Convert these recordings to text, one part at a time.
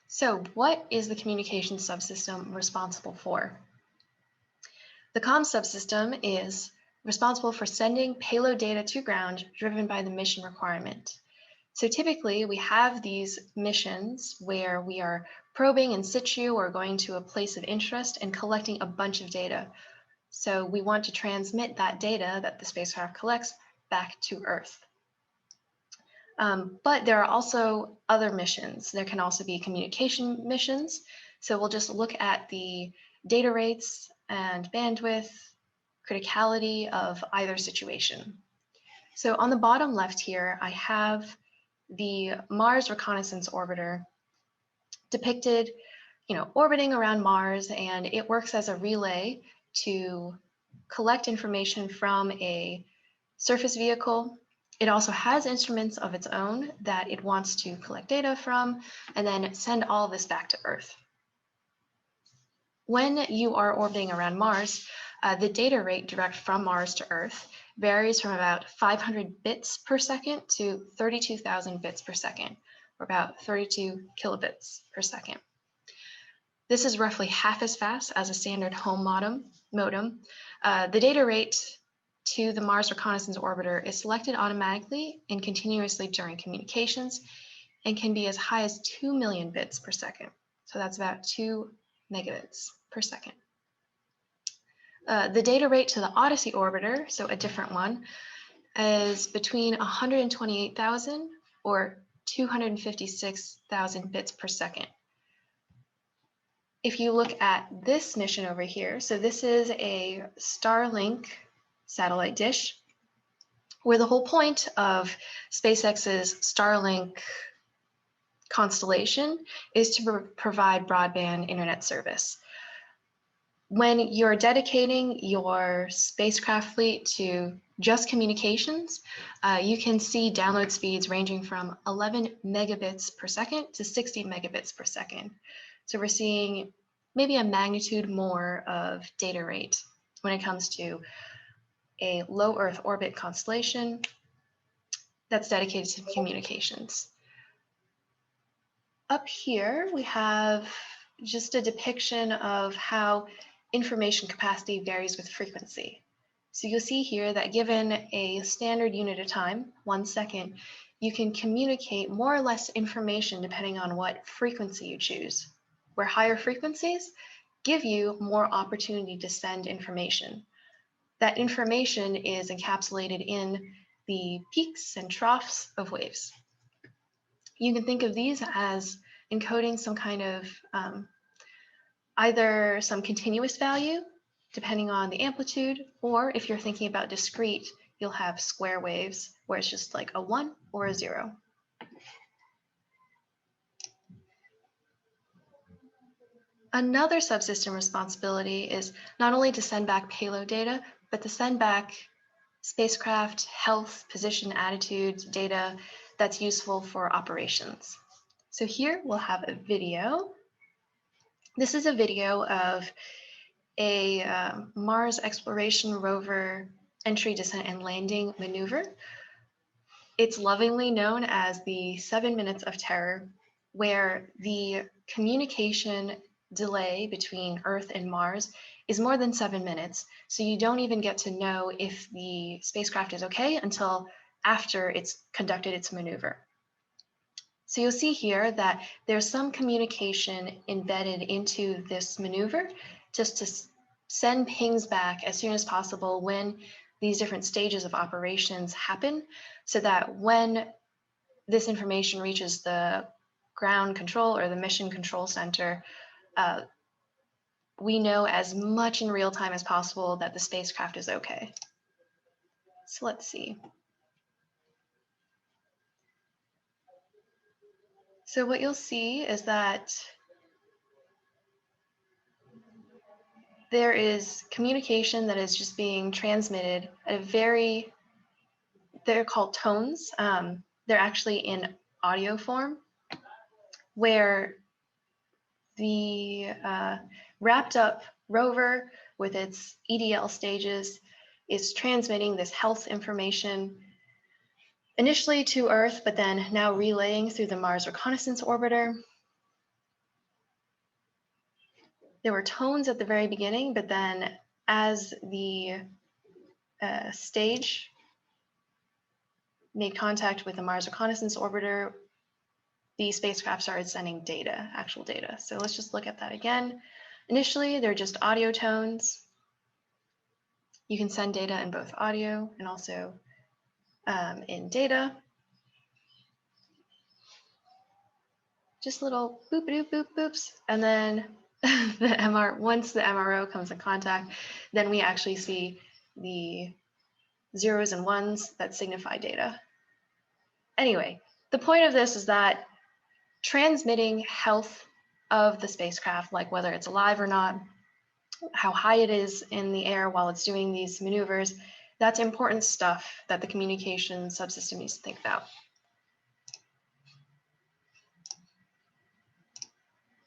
So what is the communication subsystem responsible for? The comms subsystem is responsible for sending payload data to ground driven by the mission requirement. So typically we have these missions where we are probing in situ or going to a place of interest and collecting a bunch of data. So we want to transmit that data that the spacecraft collects back to Earth. But there are also other missions. There can also be communication missions. So we'll just look at the data rates and bandwidth, criticality of either situation. So on the bottom left here, I have the Mars Reconnaissance Orbiter depicted, orbiting around Mars, and it works as a relay to collect information from a surface vehicle. It also has instruments of its own that it wants to collect data from and then send all this back to Earth. When you are orbiting around Mars, the data rate direct from Mars to Earth varies from about 500 bits per second to 32,000 bits per second, or about 32 kilobits per second. This is roughly half as fast as a standard home modem. The data rate to the Mars Reconnaissance Orbiter is selected automatically and continuously during communications and can be as high as 2 million bits per second. So that's about 2 megabits per second. The data rate to the Odyssey Orbiter, so a different one, is between 128,000 or 256,000 bits per second. If you look at this mission over here, so this is a Starlink satellite dish, where the whole point of SpaceX's Starlink constellation is to provide broadband internet service. When you're dedicating your spacecraft fleet to just communications, you can see download speeds ranging from 11 megabits per second to 60 megabits per second. So we're seeing maybe a magnitude more of data rate when it comes to a low Earth orbit constellation that's dedicated to communications. Up here, we have just a depiction of how information capacity varies with frequency. So you'll see here that given a standard unit of time, 1 second, you can communicate more or less information depending on what frequency you choose, where higher frequencies give you more opportunity to send information. That information is encapsulated in the peaks and troughs of waves. You can think of these as encoding some kind of either some continuous value, depending on the amplitude, or if you're thinking about discrete, you'll have square waves where it's just like a 1 or a 0. Another subsystem responsibility is not only to send back payload data, but to send back spacecraft health, position, attitudes, data that's useful for operations. So here we'll have a video. This is a video of a Mars exploration rover entry, descent, and landing maneuver. It's lovingly known as the 7 minutes of terror, where the communication delay between Earth and Mars is more than 7 minutes. So you don't even get to know if the spacecraft is okay until after it's conducted its maneuver. So you'll see here that there's some communication embedded into this maneuver just to send pings back as soon as possible when these different stages of operations happen, so that when this information reaches the ground control or the mission control center, we know as much in real time as possible that the spacecraft is okay. So let's see. So what you'll see is that there is communication that is just being transmitted at a very, they're called tones. They're actually in audio form, where the wrapped up rover with its EDL stages is transmitting this health information initially to Earth, but then now relaying through the Mars Reconnaissance Orbiter. there were tones at the very beginning, but then as the stage made contact with the Mars Reconnaissance Orbiter, the spacecraft started sending data, actual data. So let's just look at that again. Initially, they're just audio tones. You can send data in both audio and also in data. Just little boop boop boop boops, and then once the MRO comes in contact, then we actually see the zeros and ones that signify data. Anyway, the point of this is that transmitting health of the spacecraft, like whether it's alive or not, how high it is in the air while it's doing these maneuvers, that's important stuff that the communication subsystem needs to think about.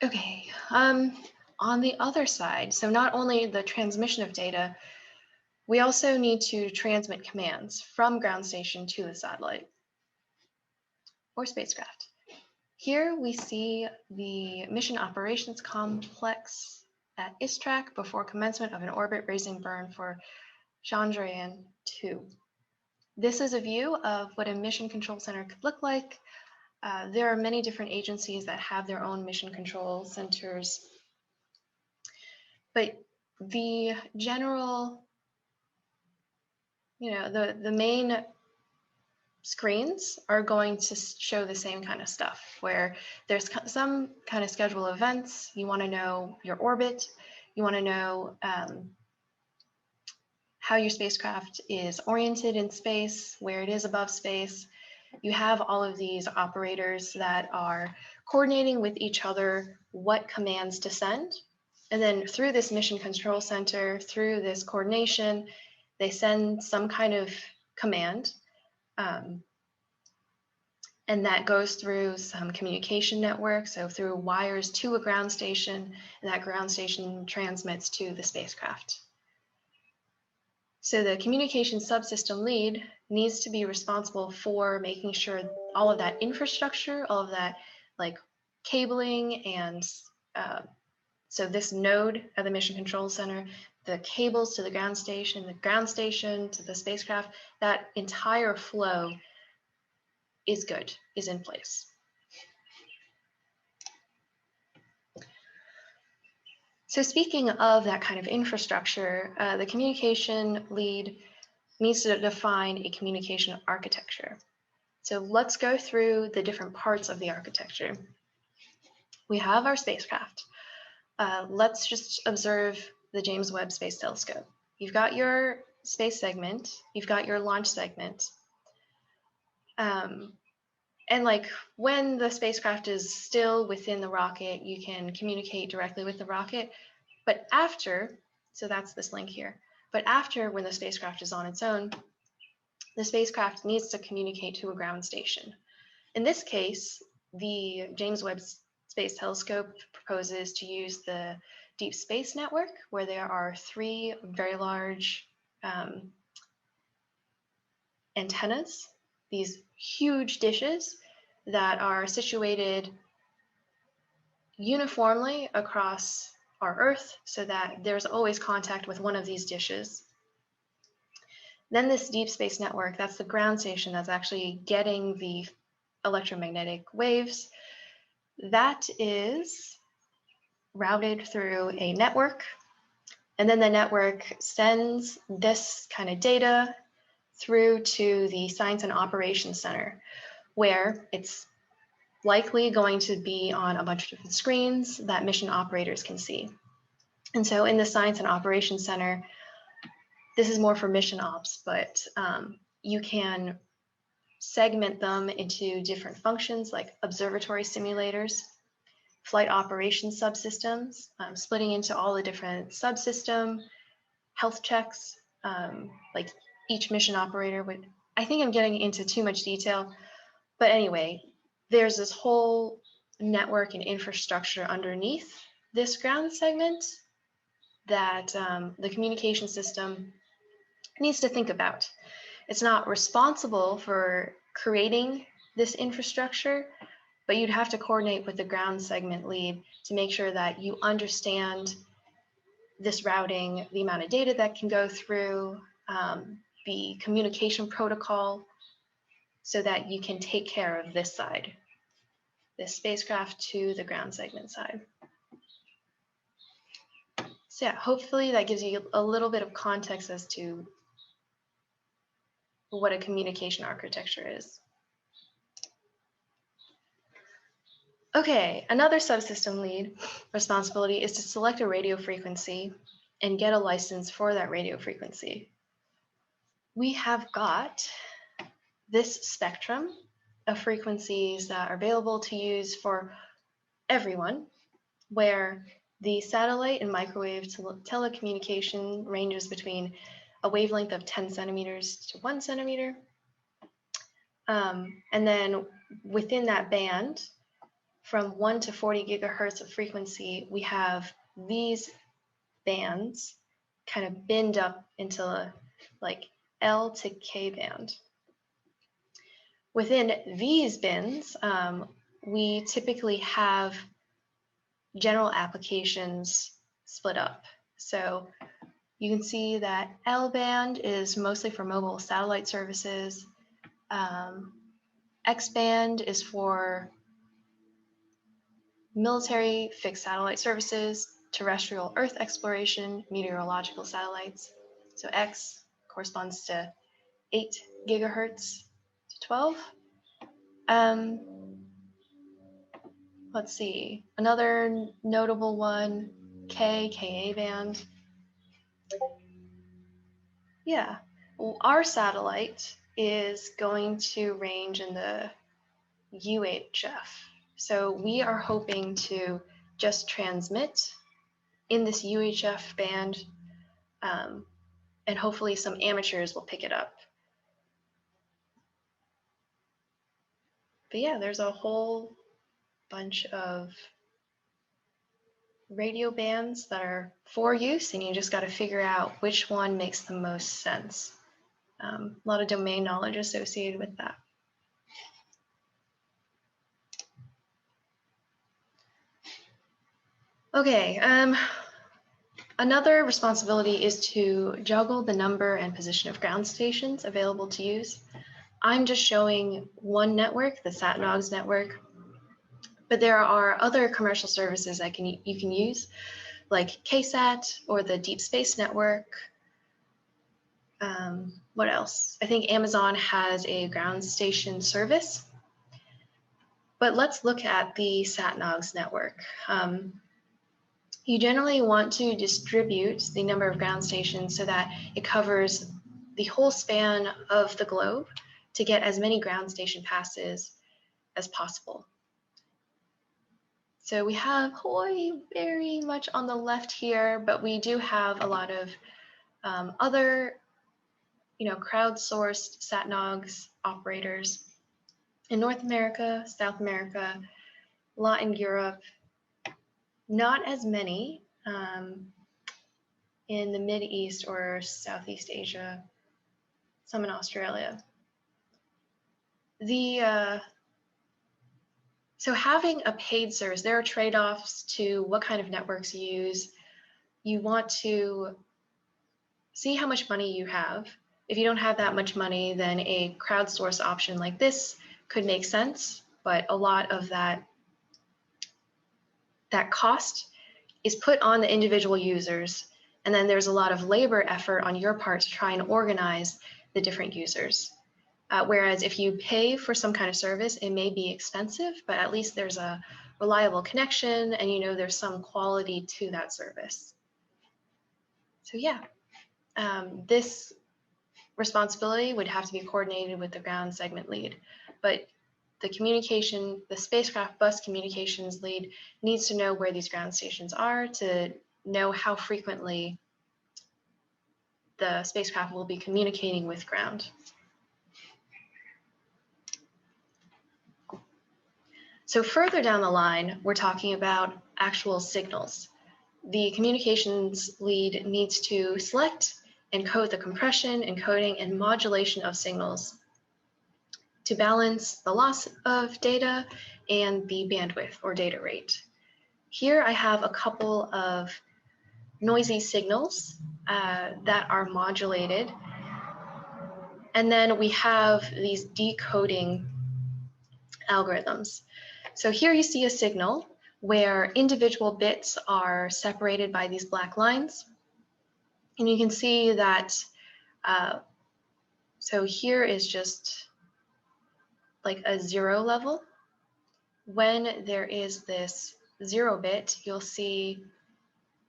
Okay, on the other side, so not only the transmission of data, we also need to transmit commands from ground station to the satellite or spacecraft. Here we see the mission operations complex at ISTRAC before commencement of an orbit raising burn for Chandrayaan-2. This is a view of what a mission control center could look like. There are many different agencies that have their own mission control centers, but the general, the main screens are going to show the same kind of stuff, where there's some kind of schedule of events. You want to know your orbit. You want to know how your spacecraft is oriented in space, where it is above space. You have all of these operators that are coordinating with each other what commands to send. And then through this mission control center, through this coordination, they send some kind of command. And that goes through some communication network, so through wires to a ground station, and that ground station transmits to the spacecraft. So the communication subsystem lead needs to be responsible for making sure all of that infrastructure, all of that like cabling, and so this node at the Mission Control Center, the cables to the ground station to the spacecraft, that entire flow is good, is in place. So speaking of that kind of infrastructure, the communication lead needs to define a communication architecture. So let's go through the different parts of the architecture. We have our spacecraft. Let's just observe the James Webb Space Telescope. You've got your space segment, you've got your launch segment. And like when the spacecraft is still within the rocket, you can communicate directly with the rocket. But after, so that's this link here, but after when the spacecraft is on its own, the spacecraft needs to communicate to a ground station. In this case, the James Webb Space Telescope proposes to use the Deep Space Network, where there are 3 very large antennas, these huge dishes that are situated uniformly across our Earth so that there's always contact with one of these dishes. Then this Deep Space Network, that's the ground station that's actually getting the electromagnetic waves. That is routed through a network, and then the network sends this kind of data through to the Science and Operations Center, where it's likely going to be on a bunch of different screens that mission operators can see. And so in the Science and Operations Center, this is more for mission ops, but you can segment them into different functions like observatory simulators, flight operations subsystems, splitting into all the different subsystem, health checks, like each mission operator would. I think I'm getting into too much detail, but anyway, there's this whole network and infrastructure underneath this ground segment that the communication system needs to think about. It's not responsible for creating this infrastructure, but you'd have to coordinate with the ground segment lead to make sure that you understand this routing, the amount of data that can go through, the communication protocol, so that you can take care of this side, this spacecraft to the ground segment side. So yeah, hopefully that gives you a little bit of context as to what a communication architecture is. Okay, another subsystem lead responsibility is to select a radio frequency and get a license for that radio frequency. We have got this spectrum of frequencies that are available to use for everyone, where the satellite and microwave telecommunication ranges between a wavelength of 10 centimeters to 1 centimeter. And then within that band, from 1 to 40 gigahertz of frequency, we have these bands kind of binned up into a, like L to K band. Within these bins, we typically have general applications split up. So you can see that L band is mostly for mobile satellite services. X band is for military fixed satellite services, terrestrial Earth exploration, meteorological satellites. So X corresponds to 8 gigahertz to 12. Let's see, another notable one, Ka band. Yeah, well, our satellite is going to range in the UHF. So we are hoping to just transmit in this UHF band, and hopefully some amateurs will pick it up. But yeah, there's a whole bunch of radio bands that are for use, and you just got to figure out which one makes the most sense. A lot of domain knowledge associated with that. Okay, another responsibility is to juggle the number and position of ground stations available to use. I'm just showing one network, the SatNOGS network, but there are other commercial services that you can use, like KSAT or the Deep Space Network. What else? I think Amazon has a ground station service. But let's look at the SatNOGS network. You generally want to distribute the number of ground stations so that it covers the whole span of the globe to get as many ground station passes as possible. So we have Hawaii very much on the left here, but we do have a lot of other, crowdsourced SatNOGS operators in North America, South America, a lot in Europe, not as many in the Mideast or Southeast Asia, some in Australia. So having a paid service, there are trade-offs to what kind of networks you use. You want to see how much money you have. If you don't have that much money, then a crowdsource option like this could make sense, but a lot of that cost is put on the individual users, and then there's a lot of labor effort on your part to try and organize the different users. Whereas if you pay for some kind of service, it may be expensive, but at least there's a reliable connection and there's some quality to that service. So yeah, this responsibility would have to be coordinated with the ground segment lead, but the spacecraft bus communications lead needs to know where these ground stations are to know how frequently the spacecraft will be communicating with ground. So further down the line, we're talking about actual signals. The communications lead needs to select and code the compression, encoding, and modulation of signals to balance the loss of data and the bandwidth or data rate. Here I have a couple of noisy signals that are modulated. And then we have these decoding algorithms. So here you see a signal where individual bits are separated by these black lines. And you can see that, so here is just like a 0 level. When there is this 0 bit, you'll see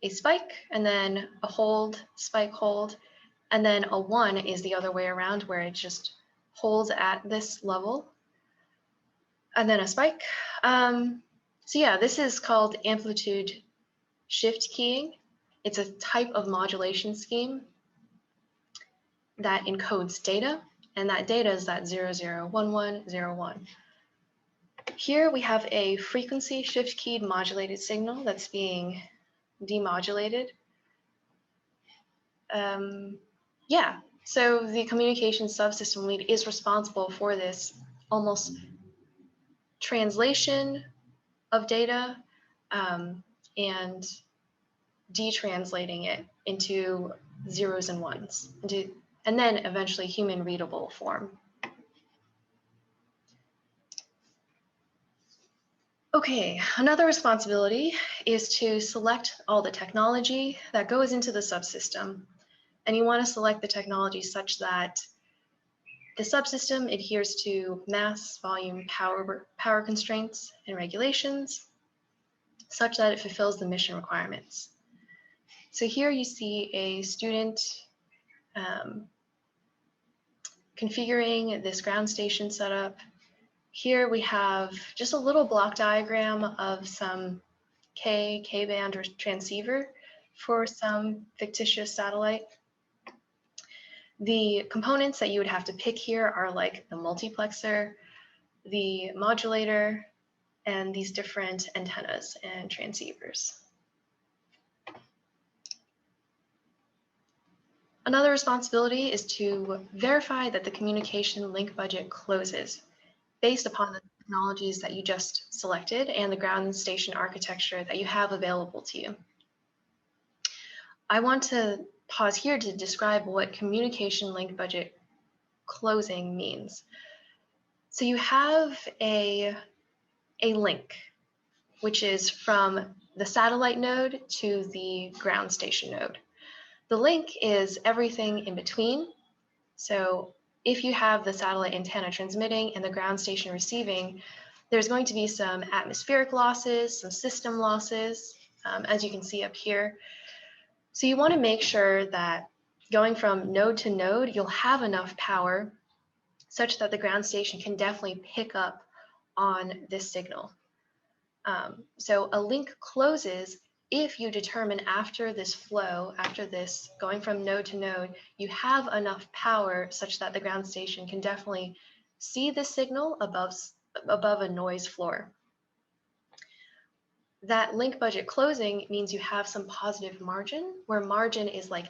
a spike and then a hold, spike, hold, and then a 1 is the other way around where it just holds at this level, and then a spike. So yeah, this is called amplitude shift keying. It's a type of modulation scheme that encodes data, and that data is that 001101. Here we have a frequency shift keyed modulated signal that's being demodulated. Yeah, so the communication subsystem lead is responsible for this almost translation of data and detranslating it into zeros and ones, and then eventually human readable form. Okay, another responsibility is to select all the technology that goes into the subsystem. And you want to select the technology such that the subsystem adheres to mass, volume, power constraints and regulations, such that it fulfills the mission requirements. So here you see a student configuring this ground station setup. Here we have just a little block diagram of some K-band or transceiver for some fictitious satellite. The components that you would have to pick here are like the multiplexer, the modulator, and these different antennas and transceivers. Another responsibility is to verify that the communication link budget closes based upon the technologies that you just selected and the ground station architecture that you have available to you. I want to pause here to describe what communication link budget closing means. So you have a link, which is from the satellite node to the ground station node. The link is everything in between. So if you have the satellite antenna transmitting and the ground station receiving, there's going to be some atmospheric losses, some system losses, as you can see up here. So you want to make sure that going from node to node, you'll have enough power such that the ground station can definitely pick up on this signal. So a link closes if you determine after this flow, after this going from node to node, you have enough power such that the ground station can definitely see the signal above a noise floor. That link budget closing means you have some positive margin, where margin is like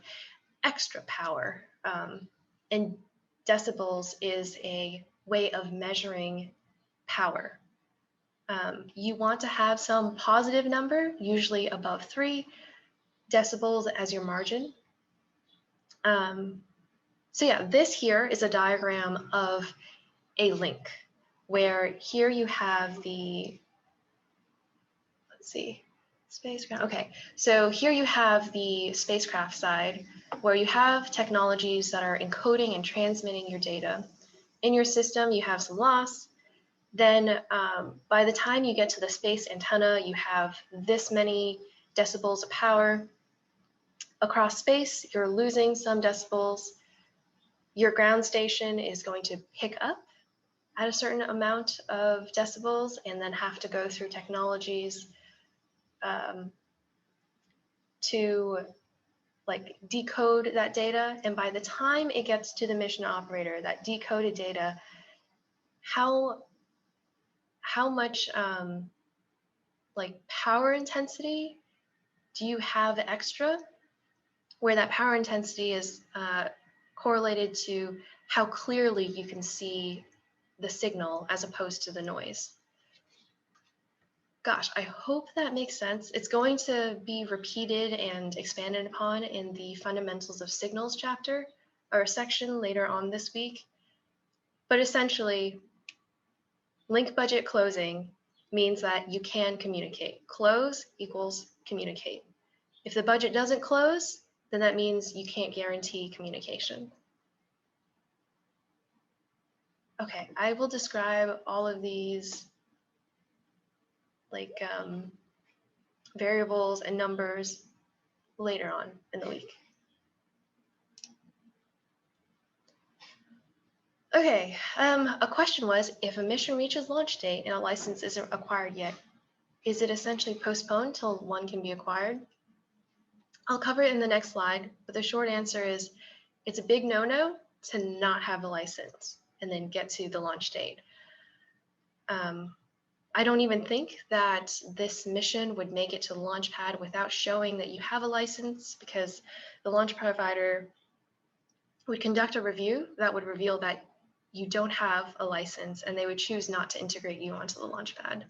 extra power, and decibels is a way of measuring power. You want to have some positive number, usually above 3 decibels as your margin. So yeah, this here is a diagram of a link, where here you have the, let's see, spacecraft. Okay, so here you have the spacecraft side, where you have technologies that are encoding and transmitting your data. In your system, you have some loss. Then by the time you get to the space antenna, you have this many decibels of power. Across space, you're losing some decibels. Your ground station is going to pick up at a certain amount of decibels and then have to go through technologies to like decode that data. And by the time it gets to the mission operator, that decoded data, how much like power intensity do you have extra, where that power intensity is correlated to how clearly you can see the signal as opposed to the noise. Gosh, I hope that makes sense. It's going to be repeated and expanded upon in the Fundamentals of Signals chapter or section later on this week. But essentially, link budget closing means that you can communicate. Close equals communicate. If the budget doesn't close, then that means you can't guarantee communication. Okay, I will describe all of these like variables and numbers later on in the week. Okay, a question was, if a mission reaches launch date and a license isn't acquired yet, is it essentially postponed till one can be acquired? I'll cover it in the next slide, but the short answer is it's a big no-no to not have a license and then get to the launch date. I don't even think that this mission would make it to the launch pad without showing that you have a license, because the launch provider would conduct a review that would reveal that you don't have a license, and they would choose not to integrate you onto the launch pad.